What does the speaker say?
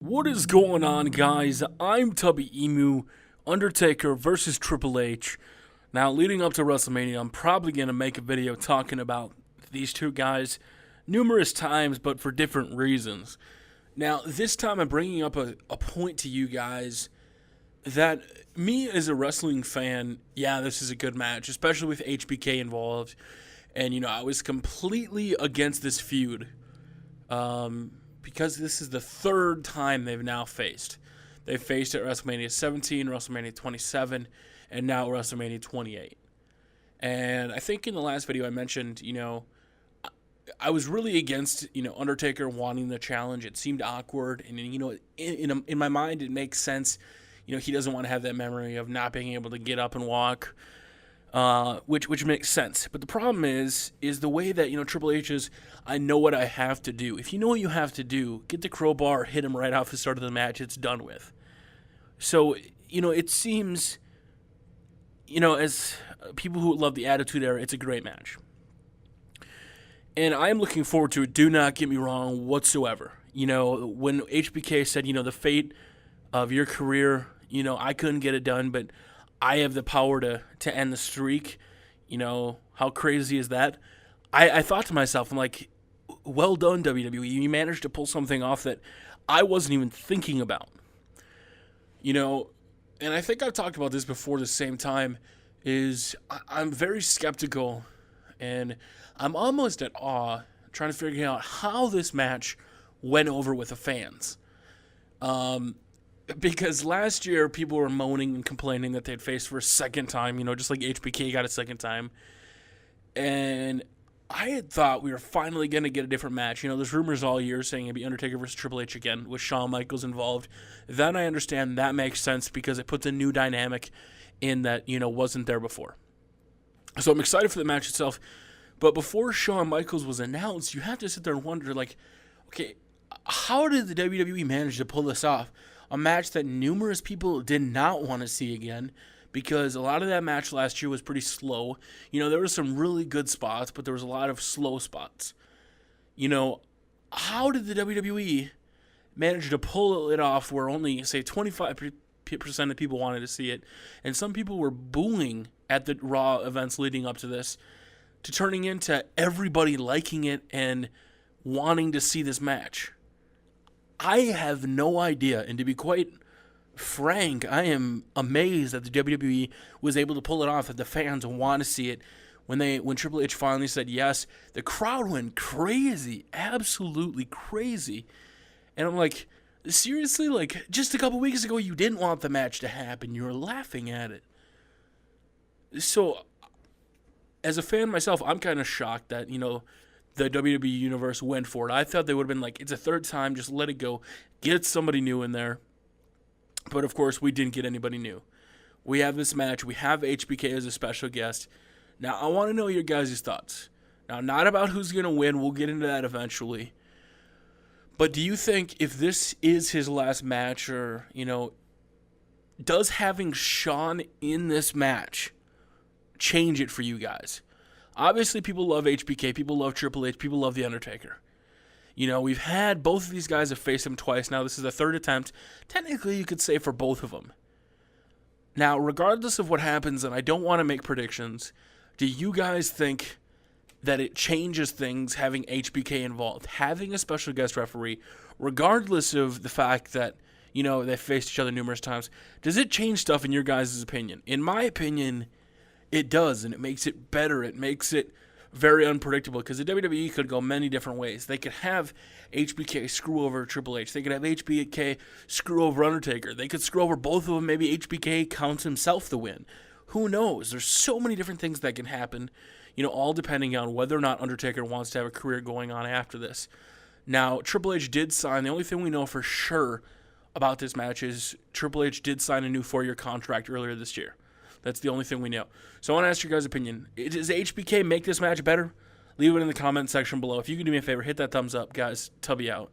What is going on, guys? I'm Tubby Emu, Undertaker versus Triple H. Now, leading up to WrestleMania, I'm probably going to make a video talking about these two guys numerous times, but for different reasons. Now, this time I'm bringing up a point to you guys that me as a wrestling fan, yeah, this is a good match, especially with HBK involved. And, I was completely against this feud. Because this is the third time they've now faced. They faced at WrestleMania 17, WrestleMania 27, and now WrestleMania 28. And I think in the last video I mentioned, I was really against, Undertaker wanting the challenge. It seemed awkward, and in my mind it makes sense. He doesn't want to have that memory of not being able to get up and walk. Which makes sense. But the problem is the way that, Triple H is, I know what I have to do. If you know what you have to do, get the crowbar, hit him right off the start of the match, it's done with. So, it seems, as people who love the Attitude Era, it's a great match. And I'm looking forward to it, do not get me wrong whatsoever. When HBK said, the fate of your career, I couldn't get it done, but I have the power to end the streak. How crazy is that? I thought to myself, I'm like, well done, WWE. You managed to pull something off that I wasn't even thinking about. And I think I've talked about this before the same time, is I'm very skeptical, and I'm almost at awe trying to figure out how this match went over with the fans. Because last year, people were moaning and complaining that they'd faced for a second time, just like HBK got a second time. And I had thought we were finally going to get a different match. There's rumors all year saying it'd be Undertaker versus Triple H again, with Shawn Michaels involved. Then I understand that makes sense because it puts a new dynamic in that, wasn't there before. So I'm excited for the match itself. But before Shawn Michaels was announced, you have to sit there and wonder, okay, how did the WWE manage to pull this off? A match that numerous people did not want to see again, because a lot of that match last year was pretty slow. There were some really good spots, but there was a lot of slow spots. How did the WWE manage to pull it off where only, say, 25% of people wanted to see it, and some people were booing at the Raw events leading up to this, to turning into everybody liking it and wanting to see this match? I have no idea, and to be quite frank, I am amazed that the WWE was able to pull it off, that the fans want to see it. When Triple H finally said yes, the crowd went crazy, absolutely crazy. And I'm like, seriously? Just a couple weeks ago, you didn't want the match to happen. You were laughing at it. So, as a fan myself, I'm kind of shocked that, the WWE Universe went for it. I thought they would have been like, it's a third time, just let it go. Get somebody new in there. But, of course, we didn't get anybody new. We have this match. We have HBK as a special guest. Now, I want to know your guys' thoughts. Now, not about who's going to win. We'll get into that eventually. But do you think if this is his last match, or, does having Shawn in this match change it for you guys? Obviously, people love HBK, people love Triple H, people love The Undertaker. We've had both of these guys have faced him twice. Now, this is the third attempt. Technically, you could say for both of them. Now, regardless of what happens, and I don't want to make predictions, do you guys think that it changes things having HBK involved, having a special guest referee, regardless of the fact that, they faced each other numerous times? Does it change stuff in your guys' opinion? In my opinion, it does, and it makes it better. It makes it very unpredictable, because the WWE could go many different ways. They could have HBK screw over Triple H. They could have HBK screw over Undertaker. They could screw over both of them. Maybe HBK counts himself the win. Who knows? There's so many different things that can happen, all depending on whether or not Undertaker wants to have a career going on after this. Now, Triple H did sign. The only thing we know for sure about this match is Triple H did sign a new 4-year contract earlier this year. That's the only thing we know. So I want to ask your guys' opinion. Does HBK make this match better? Leave it in the comment section below. If you can do me a favor, hit that thumbs up. Guys, Tubby out.